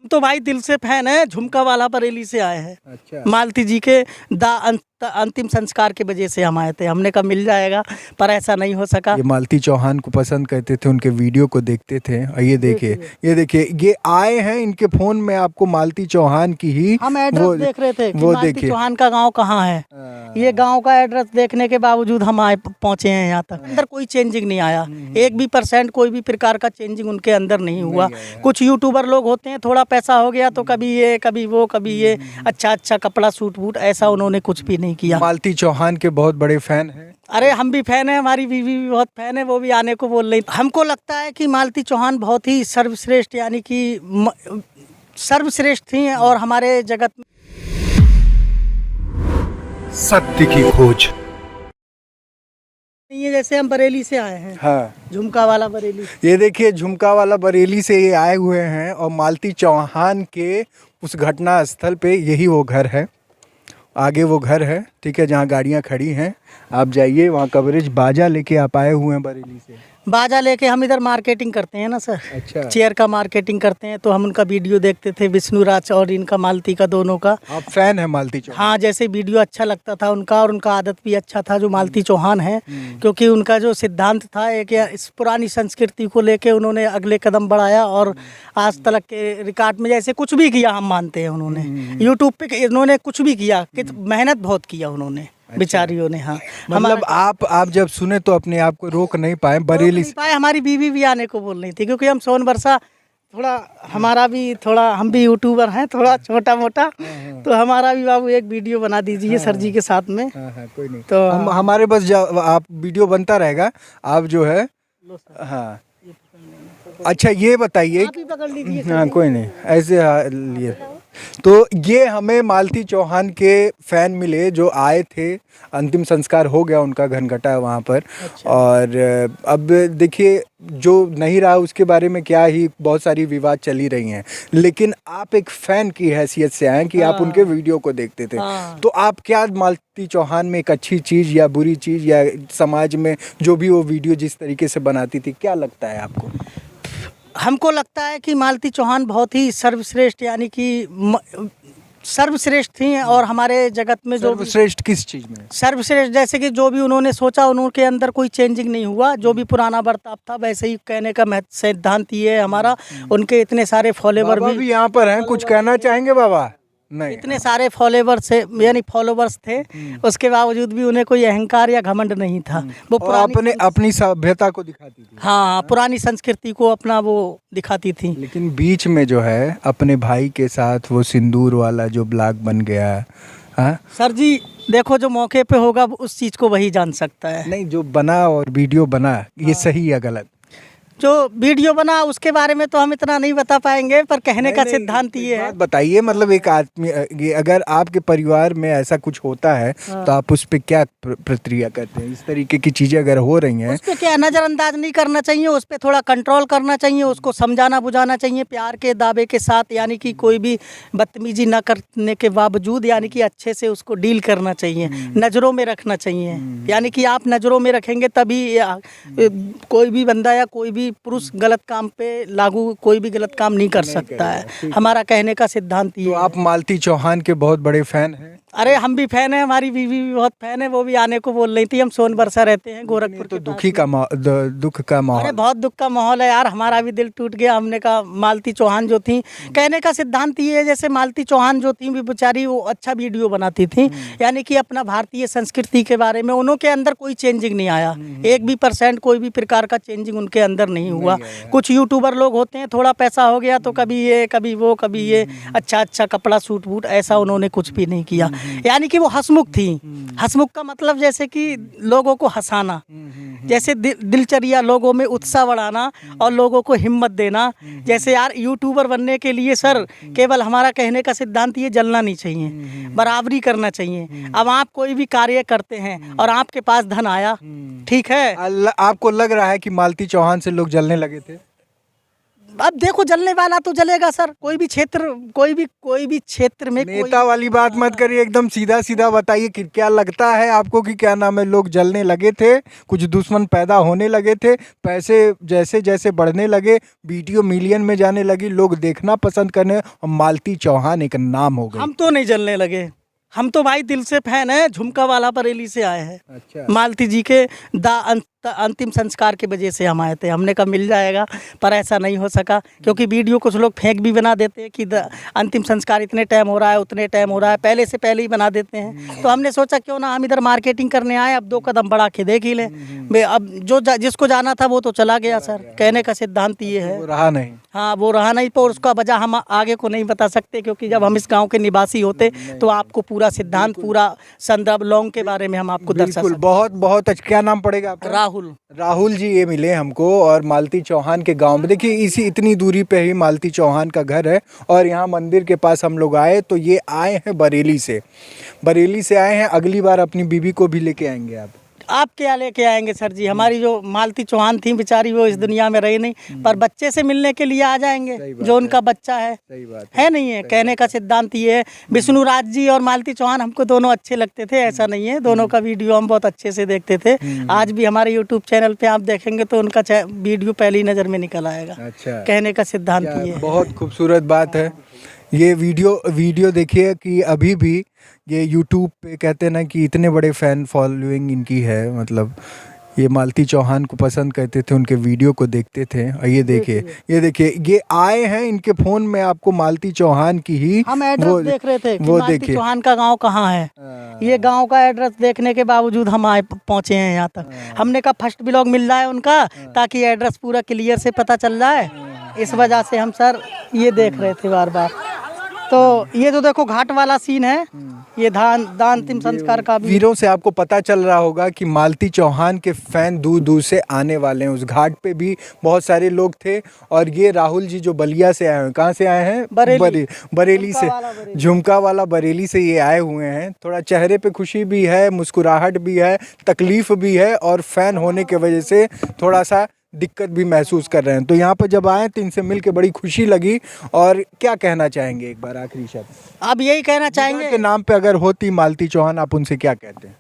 तो भाई दिल से फैन है, झुमका वाला बरेली से आए हैं। अच्छा। मालती जी के अंतिम संस्कार की वजह से हम आए थे। हमने कहा मिल जाएगा, पर ऐसा नहीं हो सका। ये मालती चौहान को पसंद करते थे, उनके वीडियो को देखते थे। और ये देखिए, ये देखिए, ये आए हैं इनके फोन में आपको मालती चौहान की ही हम एड्रेस देख रहे थे कि वो मालती देखिए चौहान का गांव कहाँ है। ये गांव का एड्रेस देखने के बावजूद हम आए पहुंचे हैं यहाँ तक। अंदर कोई चेंजिंग नहीं आया, 1% कोई भी प्रकार का चेंजिंग उनके अंदर नहीं हुआ। कुछ यूट्यूबर लोग होते हैं, थोड़ा पैसा हो गया तो कभी ये कभी वो कभी ये, अच्छा कपड़ा सूट वूट, ऐसा उन्होंने कुछ भी नहीं किया। मालती चौहान के बहुत बड़े फैन हैं। अरे हम भी फैन है, हमारी बीवी भी बहुत फैन है, वो भी आने को बोल रही। हमको लगता है कि मालती चौहान बहुत ही सर्वश्रेष्ठ, यानी कि सर्वश्रेष्ठ थी और हमारे जगत में सत्य की खोज। ये जैसे हम बरेली से आए हैं। हाँ, झुमका वाला बरेली। ये देखिए, झुमका वाला बरेली से ये आए हुए हैं और मालती चौहान के उस घटना स्थल पे यही वो घर है। आगे वो घर है, ठीक है, जहाँ गाड़ियाँ खड़ी हैं। आप जाइए वहाँ कवरेज। बाजा लेके आप आए हुए हैं बरेली से। बाजा लेके हम इधर मार्केटिंग करते हैं ना सर। अच्छा। चेयर का मार्केटिंग करते हैं, तो हम उनका वीडियो देखते थे, विष्णु राज और इनका मालती का, दोनों का। आप फैन है मालती चौहान? हाँ, जैसे वीडियो अच्छा लगता था उनका, और उनका आदत भी अच्छा था जो मालती चौहान है। क्योंकि उनका जो सिद्धांत था एक, इस पुरानी संस्कृति को लेके उन्होंने अगले कदम बढ़ाया और आज तक के रिकॉर्ड में जैसे कुछ भी किया हम मानते हैं उन्होंने। यूट्यूब पे इन्होंने कुछ भी किया, कि मेहनत बहुत किया उन्होंने। अच्छा। बेचारियों ने। हाँ, मतलब आप जब सुने तो अपने आप को रोक नहीं पाए बरेली से? पाए, हमारी बीवी भी आने को बोल रही थी, क्योंकि हम सोन बरसा थोड़ा, हमारा भी थोड़ा, हम भी यूट्यूबर हैं थोड़ा छोटा मोटा, तो हमारा भी बाबू एक वीडियो बना दीजिए सर जी के साथ में। कोई नहीं, तो हमारे बस आप वीडियो बनता रहेगा, आप जो है। हाँ, अच्छा ये बताइए। पकड़ लीजिए। हाँ कोई नहीं, ऐसे लिए। तो ये हमें मालती चौहान के फैन मिले जो आए थे। अंतिम संस्कार हो गया उनका, घनघटा है वहाँ पर। अच्छा। और अब देखिए, जो नहीं रहा उसके बारे में क्या ही बहुत सारी विवाद चली रही हैं, लेकिन आप एक फ़ैन की हैसियत से आए कि आप उनके वीडियो को देखते थे। तो आप क्या मालती चौहान में एक अच्छी चीज़ या बुरी चीज़, या समाज में जो भी वो वीडियो जिस तरीके से बनाती थी, क्या लगता है आपको? हमको लगता है कि मालती चौहान बहुत ही सर्वश्रेष्ठ, यानी कि सर्वश्रेष्ठ थी और हमारे जगत में जो सर्वश्रेष्ठ किस चीज़ में? सर्वश्रेष्ठ जैसे कि जो भी उन्होंने सोचा, उनके अंदर कोई चेंजिंग नहीं हुआ। जो भी पुराना बर्ताव था वैसे ही कहने का सिद्धांत ये है हमारा। उनके इतने सारे फॉलोवर भी यहाँ पर हैं, कुछ कहना चाहेंगे बाबा? नहीं, इतने सारे फॉलोवर्स यानी फॉलोवर्स थे, उसके बावजूद भी उन्हें कोई अहंकार या घमंड नहीं था। वो अपने अपनी सभ्यता को दिखाती थी। हाँ, पुरानी संस्कृति को अपना वो दिखाती थी। लेकिन बीच में जो है अपने भाई के साथ वो सिंदूर वाला जो ब्लॉग बन गया। हाँ सर जी, देखो जो मौके पे होगा उस चीज़ को वही जान सकता है। नहीं, जो बना और वीडियो बना, ये सही या गलत? जो वीडियो बना उसके बारे में तो हम इतना नहीं बता पाएंगे, पर कहने का सिद्धांत ये है। बताइए, मतलब एक आदमी, अगर आपके परिवार में ऐसा कुछ होता है तो आप उस पर क्या प्रतिक्रिया करते हैं? इस तरीके की चीजें अगर हो रही हैं, उस पर क्या नज़रअंदाज नहीं करना चाहिए, उस पर थोड़ा कंट्रोल करना चाहिए, उसको समझाना बुझाना चाहिए प्यार के दावे के साथ, यानी कि कोई भी बदतमीजी ना करने के बावजूद, यानी कि अच्छे से उसको डील करना चाहिए, नज़रों में रखना चाहिए। यानी कि आप नज़रों में रखेंगे तभी कोई भी बंदा या कोई भी पुरुष गलत काम पे लागू, कोई भी गलत काम नहीं कर सकता है। हमारा कहने का सिद्धांत ये। तो आप मालती चौहान के बहुत बड़े फैन हैं? अरे हम भी फैन है, हमारी बीवी भी बहुत फैन है, वो भी आने को बोल रही थी। हम सोन बरसा रहते हैं, गोरखपुर। तो दुख का माहौल। अरे बहुत दुख का माहौल है यार, हमारा भी दिल टूट गया। हमने कहा मालती चौहान जो थी, कहने का सिद्धांत ये है, जैसे मालती चौहान जो थी भी बेचारी, वो अच्छा वीडियो बनाती थी, यानी कि अपना भारतीय संस्कृति के बारे में। उनके अंदर कोई चेंजिंग नहीं आया, 1% कोई भी प्रकार का चेंजिंग उनके अंदर नहीं हुआ। कुछ यूट्यूबर लोग होते हैं, थोड़ा पैसा हो गया तो कभी ये कभी वो कभी ये, अच्छा कपड़ा सूट वूट, ऐसा उन्होंने कुछ भी नहीं किया। यानी कि वो हंसमुख थी। हंसमुख का मतलब जैसे कि लोगों को हंसाना, जैसे दिलचर्या, लोगों में उत्साह बढ़ाना और लोगों को हिम्मत देना। जैसे यार यूट्यूबर बनने के लिए सर, केवल हमारा कहने का सिद्धांत ये, जलना नहीं चाहिए, बराबरी करना चाहिए। अब आप कोई भी कार्य करते हैं और आपके पास धन आया, ठीक है, आपको लग रहा है कि मालती चौहान से लोग जलने लगे थे? अब देखो जलने वाला तो जलेगा सर, कोई भी क्षेत्र में नेता वाली बात मत करिए, एकदम सीधा सीधा बताइए कि क्या लगता है आपको कि क्या नाम है, लोग जलने लगे थे, कुछ दुश्मन पैदा होने लगे थे, पैसे जैसे जैसे बढ़ने लगे, वीडियो मिलियन में जाने लगी, लोग देखना पसंद करने, और मालती चौहान एक नाम हो गई। हम तो नहीं जलने लगे, हम तो भाई दिल से फैन है, झुमका वाला बरेली से आए हैं। अच्छा। मालती जी के अंतिम संस्कार की वजह से हम आए थे, हमने कहा मिल जाएगा, पर ऐसा नहीं हो सका, क्योंकि वीडियो कुछ लोग फेक भी बना देते हैं कि अंतिम संस्कार इतने टाइम हो रहा है, उतने टाइम हो रहा है, पहले से पहले ही बना देते हैं। तो हमने सोचा क्यों ना हम इधर मार्केटिंग करने आए, अब 2 कदम बढ़ा के देख ही लें। अब जिसको जाना था वो तो चला गया सर, कहने का सिद्धांत ये है। वो रहा नहीं। हाँ, वो रहा नहीं, पर उसका वजह हम आगे को नहीं बता सकते, क्योंकि जब हम इस गांव के निवासी होते तो आपको पूरा सिद्धांत, पूरा संदर्भ लॉन्ग के बारे में हम आपको दर्शा बिल्कुल, बहुत बहुत अच्छा। क्या नाम पड़ेगा आपका? राहुल जी ये मिले हमको, और मालती चौहान के गांव में, देखिए इसी इतनी दूरी पे ही मालती चौहान का घर है, और यहाँ मंदिर के पास हम लोग आए तो ये आए हैं बरेली से आए हैं। अगली बार अपनी बीबी को भी लेके आएंगे आप क्या लेके आएंगे सर जी? हमारी जो मालती चौहान थी बेचारी, वो इस दुनिया में रही नहीं, पर बच्चे से मिलने के लिए आ जाएंगे, जो उनका बच्चा है। सही बात है नहीं है, कहने का सिद्धांत ये है। विष्णु राज जी और मालती चौहान हमको दोनों अच्छे लगते थे, ऐसा नहीं है, दोनों का वीडियो हम बहुत अच्छे से देखते थे। आज भी हमारे यूट्यूब चैनल पे आप देखेंगे तो उनका वीडियो पहली नज़र में निकल आएगा। अच्छा, कहने का सिद्धांत ये है। बहुत खूबसूरत बात है ये वीडियो देखिए कि अभी भी ये यूट्यूब पे कहते हैं ना कि इतने बड़े फ़ैन फॉलोइंग इनकी है, मतलब ये मालती चौहान को पसंद करते थे, उनके वीडियो को देखते थे। और ये देखिए ये आए हैं, इनके फ़ोन में आपको मालती चौहान की ही हम एड्रेस देख रहे थे कि वो मालती चौहान का गांव कहाँ है। ये गांव का एड्रेस देखने के बावजूद हम पहुँचे हैं यहाँ तक। हमने कहा फर्स्ट ब्लॉग मिल रहा है उनका, ताकि एड्रेस पूरा क्लियर से पता चल रहा है, इस वजह से हम सर ये देख रहे थे बार बार। तो ये जो देखो घाट वाला सीन है, ये अंतिम संस्कार का भी। वीरों से आपको पता चल रहा होगा कि मालती चौहान के फैन दूर दूर से आने वाले हैं। उस घाट पे भी बहुत सारे लोग थे। और ये राहुल जी जो बलिया से आए हैं, कहाँ से आए हैं? बरेली से, झुमका वाला बरेली से ये आए हुए हैं। थोड़ा चेहरे पे खुशी भी है, मुस्कुराहट भी है, तकलीफ भी है, और फैन होने के वजह से थोड़ा सा दिक्कत भी महसूस कर रहे हैं। तो यहाँ पर जब आए तो इनसे मिल के बड़ी खुशी लगी। और क्या कहना चाहेंगे, एक बार आखिरी शब्द? आप यही कहना चाहेंगे के नाम पे अगर होती मालती चौहान, आप उनसे क्या कहते हैं?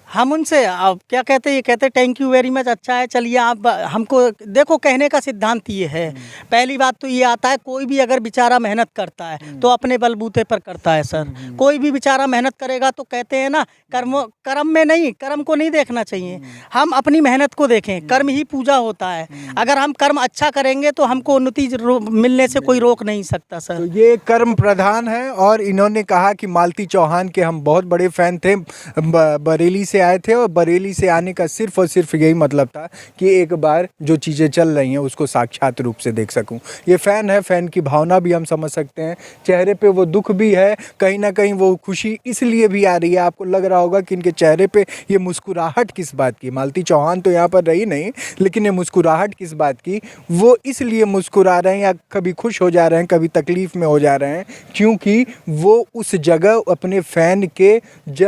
हम उनसे आप क्या कहते हैं? ये कहते हैं थैंक यू वेरी मच, अच्छा है, चलिए आप हमको देखो। कहने का सिद्धांत ये है, पहली बात तो ये आता है, कोई भी अगर बेचारा मेहनत करता है तो अपने बलबूते पर करता है सर। कोई भी बेचारा मेहनत करेगा तो कहते हैं ना, कर्म में नहीं, कर्म को नहीं देखना चाहिए, हम अपनी मेहनत को देखें। कर्म ही पूजा होता है। अगर हम कर्म अच्छा करेंगे तो हमको उन्नति मिलने से कोई रोक नहीं सकता सर। तो ये कर्म प्रधान है। और इन्होंने कहा कि मालती चौहान के हम बहुत बड़े फैन थे, बरेली से आए थे, और बरेली से आने का सिर्फ और सिर्फ यही मतलब था कि एक बार जो चीज़ें चल रही हैं उसको साक्षात रूप से देख सकूं। ये फ़ैन है, फ़ैन की भावना भी हम समझ सकते हैं। चेहरे पे वो दुख भी है, कहीं ना कहीं वो खुशी इसलिए भी आ रही है। आपको लग रहा होगा कि इनके चेहरे पे ये मुस्कुराहट किस बात की? मालती चौहान तो यहाँ पर रही नहीं, लेकिन ये मुस्कुराहट किस बात की? वो इसलिए मुस्कुरा रहे हैं, या कभी खुश हो जा रहे हैं, कभी तकलीफ़ में हो जा रहे हैं, क्योंकि वो उस जगह अपने फ़ैन के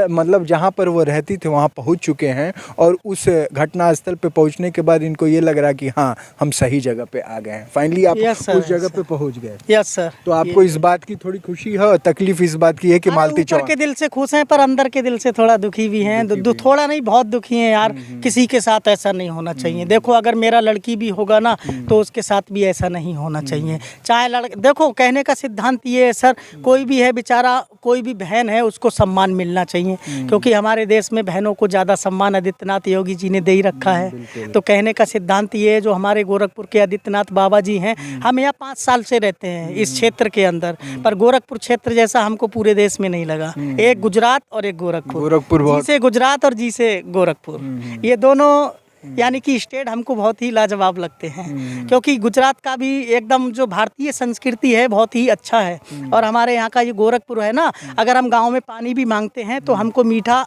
मतलब जहाँ पर वो रहती थी वहाँ पहुंच चुके हैं। और उस घटना स्थल पे पहुंचने के बाद इनको ये लग रहा कि हाँ, हम सही जगह पे आ गए हैं। फाइनली आप उस जगह पे पहुंच गए। Yes sir. तो आपको इस बात की थोड़ी खुशी है, और तकलीफ इस बात की है कि मालती चौहान के दिल से खुश हैं, पर अंदर के दिल से थोड़ा दुखी भी हैं। थोड़ा नहीं, बहुत दुखी हैं यार। किसी के साथ ऐसा नहीं होना चाहिए। देखो अगर मेरा लड़की भी होगा ना तो उसके साथ भी ऐसा नहीं होना चाहिए। चाहे देखो कहने का सिद्धांत ये है सर, कोई भी है बेचारा, कोई भी बहन है, उसको सम्मान मिलना चाहिए, क्योंकि हमारे देश में बहनों को ज़्यादा सम्मान आदित्यनाथ योगी जी ने दे ही रखा है। तो कहने का सिद्धांत ये है, जो हमारे गोरखपुर के आदित्यनाथ बाबा जी हैं, हम यहाँ 5 साल से रहते हैं इस क्षेत्र के अंदर, पर गोरखपुर क्षेत्र जैसा हमको पूरे देश में नहीं लगा। एक गुजरात और एक गोरखपुर, जी से गुजरात और जी से गोरखपुर, ये दोनों यानी कि स्टेट हमको बहुत ही लाजवाब लगते हैं। क्योंकि गुजरात का भी एकदम जो भारतीय संस्कृति है बहुत ही अच्छा है। और हमारे यहाँ का ये गोरखपुर है ना, अगर हम गाँव में पानी भी मांगते हैं तो हमको मीठा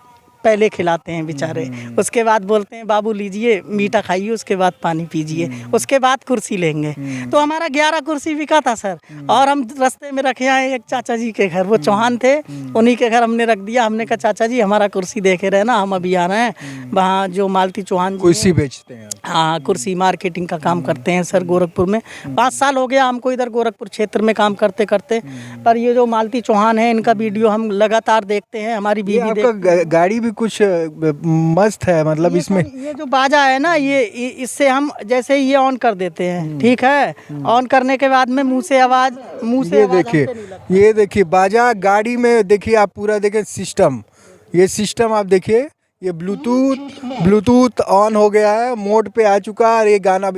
पहले खिलाते हैं बेचारे। उसके बाद बोलते हैं बाबू लीजिए मीठा खाइए, उसके बाद पानी पीजिए, उसके बाद कुर्सी लेंगे। तो हमारा 11 कुर्सी बिका था सर। और हम रास्ते में रखे आए एक चाचा जी के घर, वो चौहान थे, उन्हीं के घर हमने रख दिया। हमने कहा चाचा जी हमारा कुर्सी देखे रहे ना, हम अभी आ रहे हैं। वहाँ जो मालती चौहान जी कुर्सी बेचते हैं आप? हाँ, कुर्सी मार्केटिंग का काम करते हैं सर गोरखपुर में। 5 साल हो गया हमको इधर गोरखपुर क्षेत्र में काम करते करते। पर ये जो मालती चौहान है इनका वीडियो हम लगातार देखते हैं। हमारी ये बीवी आपका गाड़ी भी कुछ मस्त है, मतलब इसमें ये जो बाजा है ना, ये इससे हम जैसे ही ये ऑन कर देते हैं, ठीक है, ऑन करने के बाद में मुंह से ये आवाज देखिए, हमसे नहीं लगती। ये देखिए बाजा गाड़ी में, देखिए आप पूरा देखिए सिस्टम, ये सिस्टम आप देखिए, ये ब्लूटूथ ऑन हो गया है, मोड पे आ चुका है और ये गाना भी